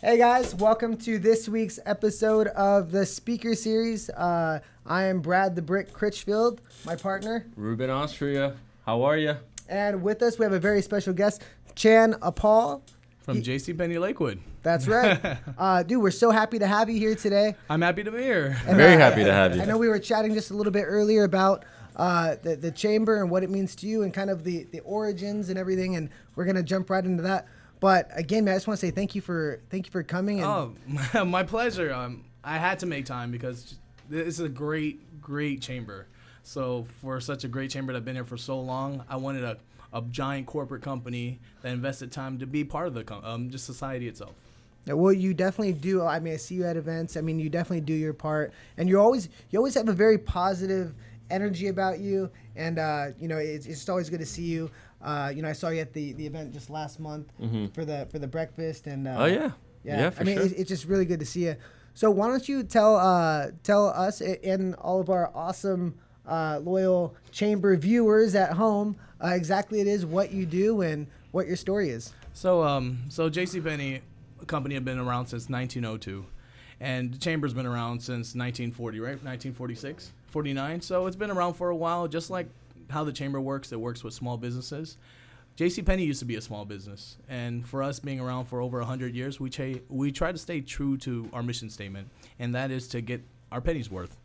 Hey guys, welcome to this week's episode of the Speaker Series. I am Brad the Brick Critchfield, my partner. Ruben Austria, how are you? And with us we have a very special guest, Chan Uppal. From JCPenney Lakewood. That's right. Dude, we're so happy to have you here today. I'm happy to be here. And, Very happy to have you. I know we were chatting just a little bit earlier about the chamber and what it means to you and kind of the origins and everything, and we're going to jump right into that. But again, man, I just want to say thank you for coming. And my pleasure. I had to make time because this is a great chamber. So for such a great chamber that's been here for so long, I wanted a giant corporate company that invested time to be part of the just society itself. Yeah, well, you definitely do. I mean, I see you at events. I mean, you definitely do your part, and you always have a very positive energy about you, and it's just always good to see you. I saw you at the event just last month for the breakfast, and Yeah, for sure. It's just really good to see you. So why don't you tell us and all of our awesome loyal chamber viewers at home exactly it is what you do and what your story is. So JCPenney company have been around since 1902, and the chamber's been around since 1940, right? 1946, 49. So it's been around for a while, just like how the chamber works. It works with small businesses. JCPenney used to be a small business, and for us being around for over 100 years, we try to stay true to our mission statement, and that is to get our pennies worth.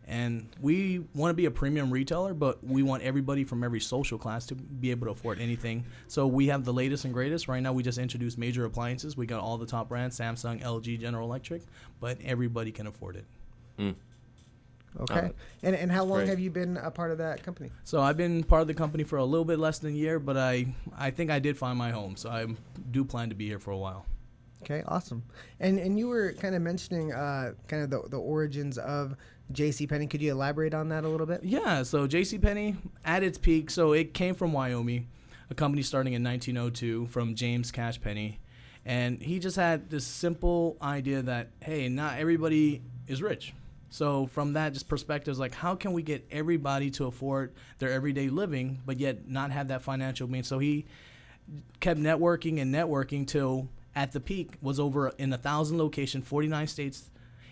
And we want to be a premium retailer, but we want everybody from every social class to be able to afford anything. So we have the latest and greatest. Right now, we just introduced major appliances. We got all the top brands, Samsung, LG, General Electric, but everybody can afford it. Okay. And how long have you been a part of that company? So I've been part of the company for a little bit less than a year, but I think I did find my home. So I do plan to be here for a while. Okay, awesome. And you were kind of mentioning kind of the origins of JCPenney. Could you elaborate on that a little bit? Yeah, so JCPenney at its peak, so it came from Wyoming, a company starting in 1902 from James Cash Penney. And he just had this simple idea that, hey, not everybody is rich. So from that just perspective, it's like, how can we get everybody to afford their everyday living, but yet not have that financial means? So he kept networking till at the peak was over in 1,000 locations, 49 states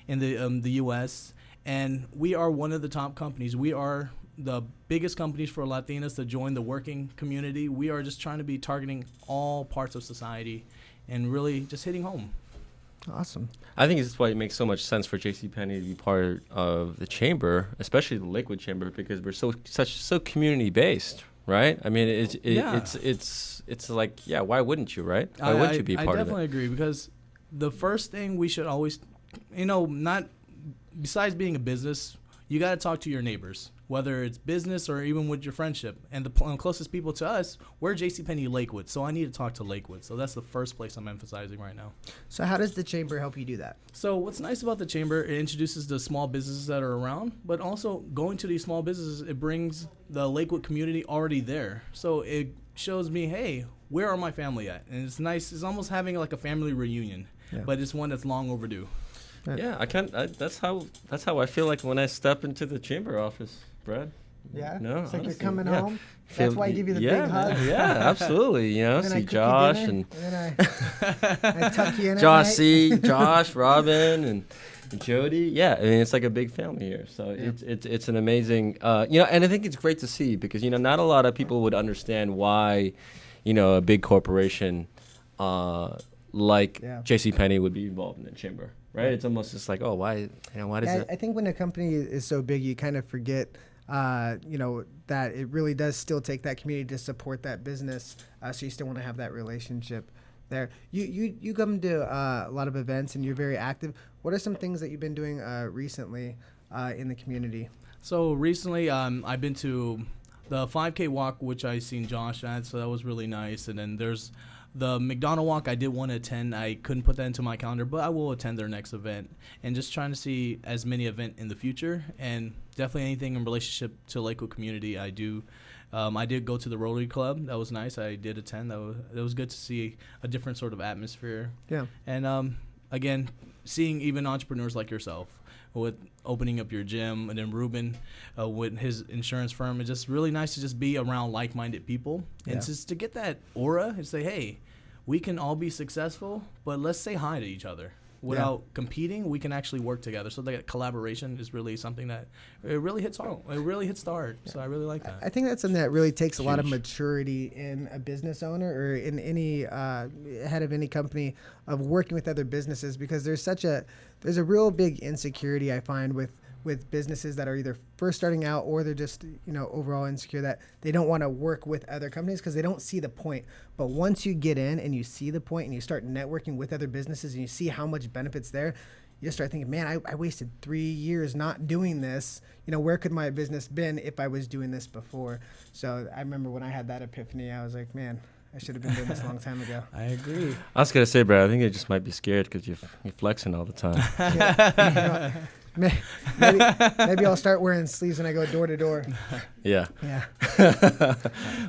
in the U.S., and we are one of the top companies. We are the biggest companies for Latinas to join the working community. We are just trying to be targeting all parts of society and really just hitting home. Awesome. I think this is why it makes so much sense for JCPenney to be part of the chamber, especially the Lakewood chamber, because we're so community based, right? I mean, it's like, yeah, why wouldn't you, right? Why wouldn't you be part of it? I definitely agree, because the first thing we should always, not besides being a business, you got to talk to your neighbors, whether it's business or even with your friendship. And the closest people to us, we're JCPenney Lakewood, so I need to talk to Lakewood. So that's the first place I'm emphasizing right now. So how does the chamber help you do that? So what's nice about the chamber, it introduces the small businesses that are around, but also going to these small businesses, it brings the Lakewood community already there. So it shows me, hey, where are my family at? And it's nice. It's almost having like a family reunion, but it's one that's long overdue. Yeah, that's how I feel like when I step into the chamber office, Brad. Yeah, no, it's like honestly, you're coming home. That's why I give you the big hug. Yeah, absolutely. See Josh and then I tuck you in. Josh, Robin, and Jody. Yeah, I mean it's like a big family here. So it's an amazing, and I think it's great to see because not a lot of people would understand why, a big corporation like JCPenney would be involved in the chamber. Right, it's almost just like, oh, why does it? I think when a company is so big, you kind of forget, that it really does still take that community to support that business. So you still want to have that relationship there. You come to a lot of events and you're very active. What are some things that you've been doing recently in the community? So recently, I've been to the 5K walk, which I seen Josh at, so that was really nice. And then there's the McDonald Walk. I did want to attend. I couldn't put that into my calendar, but I will attend their next event. And just trying to see as many events in the future, and definitely anything in relationship to Lakewood community. I do. I did go to the Rotary Club. That was nice. I did attend. That was good to see a different sort of atmosphere. Yeah. And again, seeing even entrepreneurs like yourself with opening up your gym, and then Ruben with his insurance firm. It's just really nice to just be around like-minded people and just to get that aura and say, hey, we can all be successful, but let's say hi to each other. Without competing, we can actually work together. So that collaboration is really something that it really hits home. It really hits the heart. So I really like that. I think that's something that really takes a lot of Huge. maturity in a business owner or in any head of any company of working with other businesses, because there's a real big insecurity I find with businesses that are either first starting out or they're just, overall insecure that they don't want to work with other companies because they don't see the point. But once you get in and you see the point and you start networking with other businesses and you see how much benefits there, you just start thinking, man, I wasted 3 years not doing this. Where could my business been if I was doing this before? So I remember when I had that epiphany, I was like, man, I should have been doing this a long time ago. I agree. I was gonna say, Brad, I think they just might be scared because you're flexing all the time. Yeah. Maybe I'll start wearing sleeves when I go door to door. Yeah. Yeah.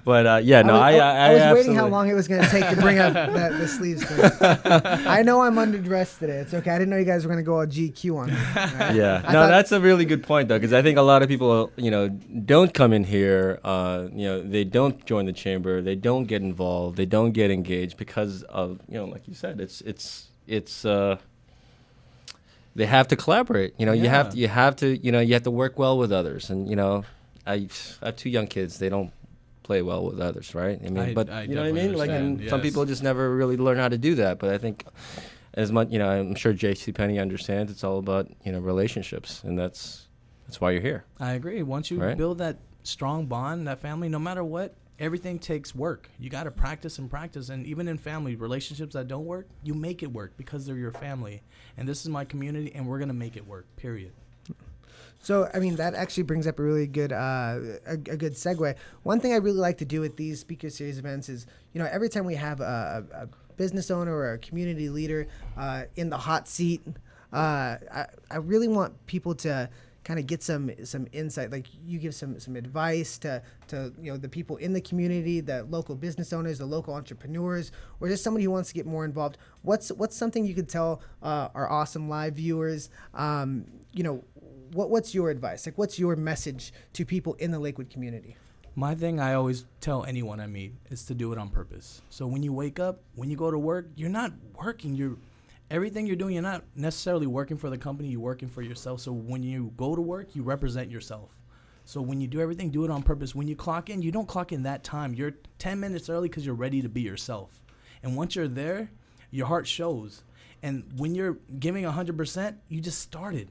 But yeah, no, I was absolutely. waiting how long it was going to take to bring up the sleeves thing. I know I'm underdressed today. It's okay. I didn't know you guys were going to go all GQ on me. Right? Yeah, I no, thought- that's a really good point though, because I think a lot of people, don't come in here. They don't join the chamber. They don't get involved. They don't get engaged because of, like you said, it's. They have to collaborate. You have to work well with others. And I have 2 young kids. They don't play well with others, right? I mean, but I you know what I mean. Like, understand, and some yes. people just never really learn how to do that. But I think, as much, I'm sure JCPenney understands. It's all about relationships, and that's why you're here. I agree. Once you Right? build that strong bond, that family, no matter what, everything takes work. You got to practice and practice. And even in family relationships that don't work, you make it work because they're your family. And this is my community, and we're going to make it work, period. So, I mean, that actually brings up a really good, a good segue. One thing I really like to do with these speaker series events is, every time we have a business owner or a community leader in the hot seat, I really want people to kind of get some insight. Like, you give some advice to the people in the community, the local business owners, the local entrepreneurs, or just somebody who wants to get more involved. What's something you could tell our awesome live viewers? What's your advice? Like, what's your message to people in the Lakewood community? My thing I always tell anyone I meet is to do it on purpose. So when you wake up, when you go to work, you're not working. Everything you're doing, you're not necessarily working for the company, you're working for yourself. So when you go to work, you represent yourself. So when you do everything, do it on purpose. When you clock in, you don't clock in that time. You're 10 minutes early because you're ready to be yourself. And once you're there, your heart shows. And when you're giving 100%, you just started.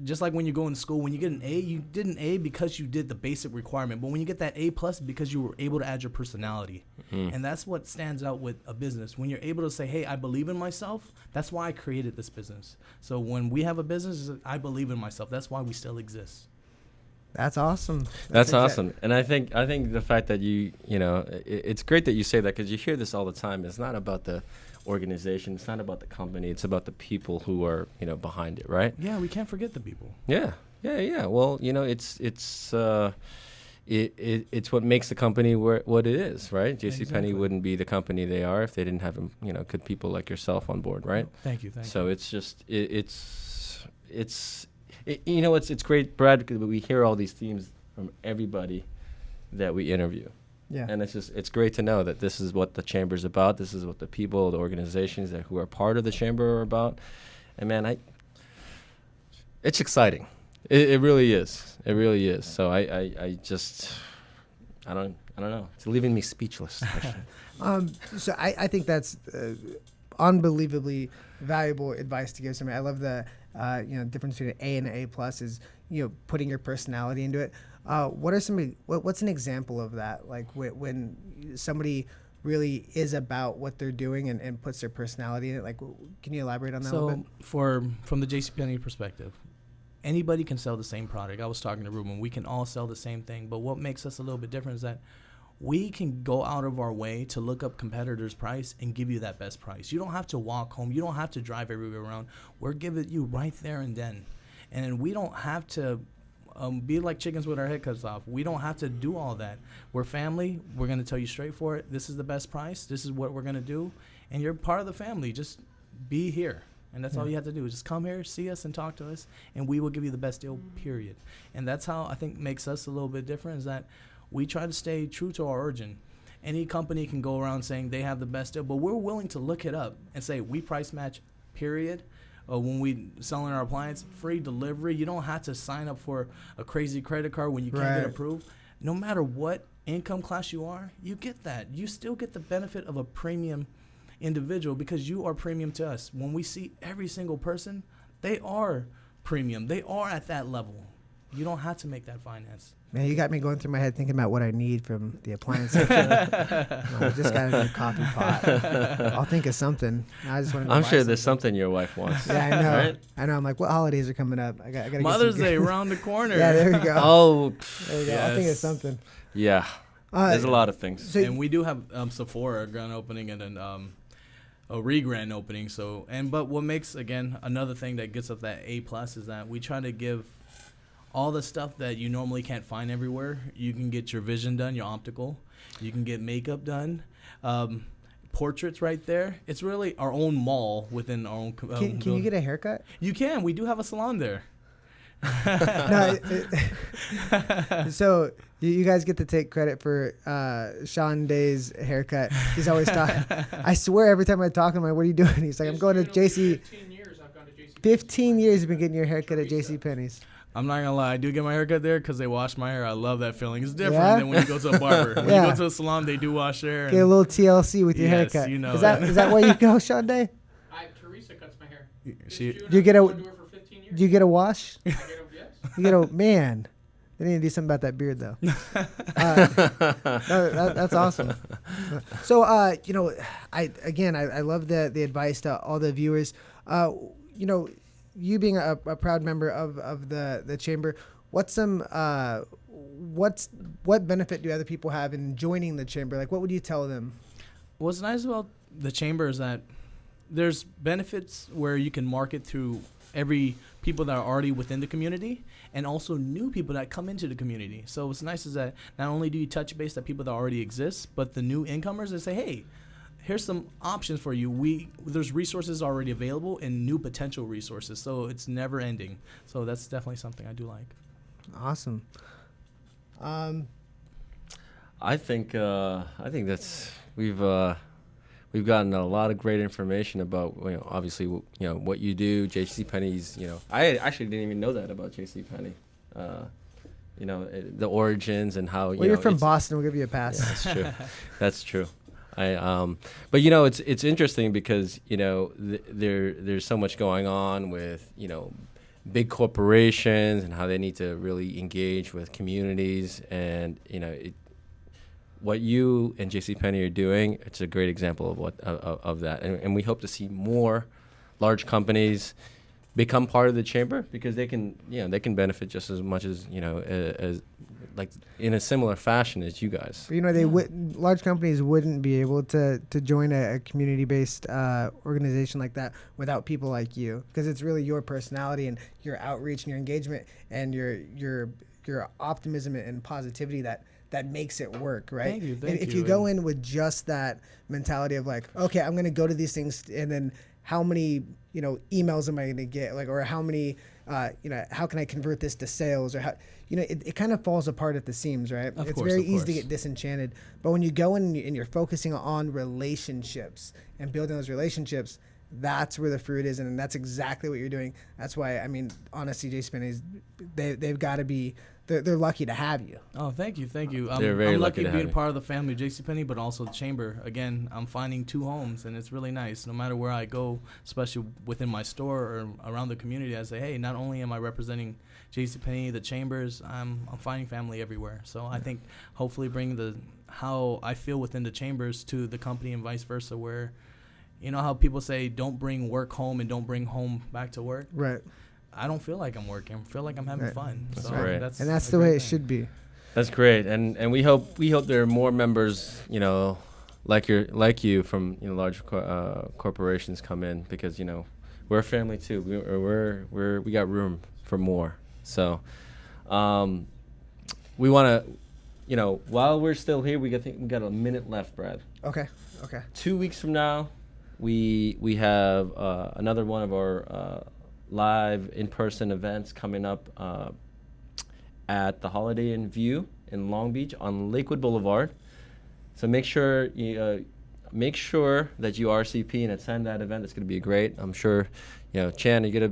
Just like when you go in school, when you get an A, you did an A because you did the basic requirement. But when you get that A plus, because you were able to add your personality. And that's what stands out with a business. When you're able to say, hey, I believe in myself, that's why I created this business. So when we have a business, I believe in myself. That's why we still exist. That's awesome. That's awesome. And I think the fact that it's great that you say that, because you hear this all the time. It's not about the organization. It's not about the company. It's about the people who are, behind it, right? Yeah, we can't forget the people. Yeah. Well, it's what makes the company what it is, right? JCPenney Exactly. wouldn't be the company they are if they didn't have, good people like yourself on board, right? Thank you. So it's just it's great, Brad, because we hear all these themes from everybody that we interview. Yeah. And it's great to know that this is what the chamber's about. This is what the people, the organizations who are part of the chamber are about. And man, it's exciting. It really is. It really is. So I don't know. It's leaving me speechless. So I think that's unbelievly valuable advice to give somebody. I love the difference between an A and an A plus is putting your personality into it. What's an example of that? Like when somebody really is about what they're doing and puts their personality in it. Like, can you elaborate on that a little bit? From the JCPenney perspective, anybody can sell the same product. I was talking to Ruben. We can all sell the same thing, but what makes us a little bit different is that we can go out of our way to look up competitors' price and give you that best price. You don't have to walk home. You don't have to drive everywhere around. We're giving you right there and then. And we don't have to be like chickens with our head cut off. We don't have to do all that. We're family. We're going to tell you straight for it. This is the best price. This is what we're going to do. And you're part of the family. Just be here. And that's all you have to do is just come here, see us, and talk to us, and we will give you the best deal, period. And that's how I think makes us a little bit different is that we try to stay true to our origin. Any company can go around saying they have the best deal, but we're willing to look it up and say we price match, period. When we selling our appliance, free delivery. You don't have to sign up for a crazy credit card when you can't Right. get approved. No matter what income class you are, you get that. You still get the benefit of a premium individual because you are premium to us. When we see every single person, they are premium. They are at that level. You don't have to make that finance. Man, you got me going through my head thinking about what I need from the appliance section. I just got a new coffee pot. I'll think of something. I just want to. I'm sure there's something your wife wants. Yeah, I know. Right? I know. I'm like, what holidays are coming up? I got. Mother's Day around the corner. Yeah, there we go. Oh, There we go. I'll think of Yes. something. yeah. There's a lot of things. So And we do have Sephora grand opening and then a re-grand opening. So but what makes again another thing that gets us that A+ is that we try to give all the stuff that you normally can't find everywhere. You can get your vision done, your optical. You can get makeup done. Portraits right there. It's really our own mall within our own. can you get a haircut? You can. We do have a salon there. No. So you guys get to take credit for Sean Day's haircut. He's always talking. I swear every time I talk to him, I'm like, what are you doing? He's like, I'm going to JC. 15 years I've gone to JC. 15 years you've been getting your haircut at JC Penney's. I'm not gonna lie, I do get my haircut there because they wash my hair. I love that feeling. It's different Yeah? than when you go to a barber. When Yeah. you go to a salon, they do wash hair. Get a little TLC with your Yes, haircut. you know is that it. is that why you go, Sean Day? Teresa cuts my hair. She- This June, Do you I've get been a- going to her for 15 years. Do you get a wash? I get a yes. You get a man. They need to do something about that beard though. No, that's awesome. So I love the advice to all the viewers. You being a proud member of the chamber, what benefit do other people have in joining the chamber? Like, what would you tell them? What's nice about the chamber is that there's benefits where you can market through every people that are already within the community and also new people that come into the community. So what's nice is that not only do you touch base that people that already exist, but the new incomers that say, hey, here's some options for you. There's resources already available and new potential resources. So it's never ending. So that's definitely something I do like. Awesome. I think that's we've gotten a lot of great information about obviously what you do, JCPenney's. I actually didn't even know that about JCPenney. The origins and how Well, you're from it's- Boston. We'll give you a pass. Yeah, that's true. That's true. But it's interesting because there's so much going on with big corporations and how they need to really engage with communities, and what you and JCPenney are doing. It's a great example of that, and we hope to see more large companies become part of the chamber because they can benefit just as much as as like in a similar fashion as you guys. But, large companies wouldn't be able to join a community-based organization like that without people like you, because it's really your personality and your outreach and your engagement and your optimism and positivity that makes it work, right? Thank you. If you go in with just that mentality of like, okay, I'm going to go to these things, and then how many emails am I going to get, or how many how can I convert this to sales, or how it kind of falls apart at the seams, right? Of It's course, very of easy to course. get disenchanted, but when you go in and you're focusing on relationships and building those relationships, that's where the fruit is, and that's exactly what you're doing. That's why, honestly, JCPenney's, they've got to be, they're lucky to have you. Oh, thank you. They're very I'm lucky lucky to to be have a you. part of the family of JCPenney, but also the chamber. Again, I'm finding two homes, and it's really nice. No matter where I go, especially within my store or around the community, I say, hey, not only am I representing JCPenney, the chambers, I'm finding family everywhere. So I think hopefully bring how I feel within the chambers to the company and vice versa, where how people say don't bring work home and don't bring home back to work. Right. I don't feel like I'm working. I feel like I'm having Right. fun. That's So right. That's And that's a the great way it thing. should be. That's great, and we hope there are more members, like you from large corporations come in, because we're a family too. We got room for more. So, we want to, while we're still here, we got a minute left, Brad. Okay. 2 weeks from now, we have another one of our live in-person events coming up at the Holiday Inn View in Long Beach on Lakewood Boulevard. So make sure that you RSVP and attend that event. It's going to be great. I'm sure. Chan, you gonna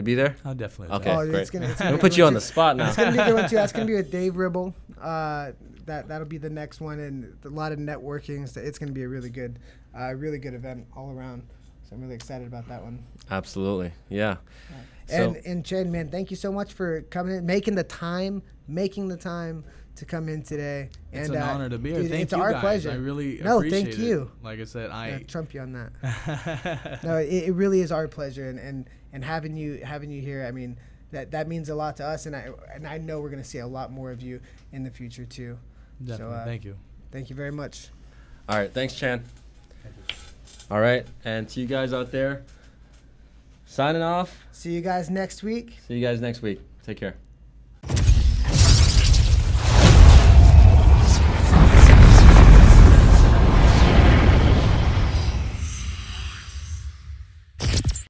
be there? I'll definitely. Okay, Oh, great. it's gonna I'm gonna put be you a on good the spot now. It's gonna be a good one too. That's gonna be with Dave Ribble. That'll be the next one, and a lot of networking. So it's gonna be a really good event all around. So I'm really excited about that one. Absolutely, yeah. And Chen, man, thank you so much for coming in, making the time to come in today. It's and, an honor to be here. dude, Thank it's you our guys. pleasure. I really No, appreciate thank it. you. Like I said, I trump you on that. No, it really is our pleasure, and having you here. I mean, that means a lot to us, and I know we're gonna see a lot more of you in the future too. Definitely. So, thank you. Thank you very much. All right, thanks, Chan. All right, and to you guys out there, signing off. See you guys next week. See you guys next week. Take care.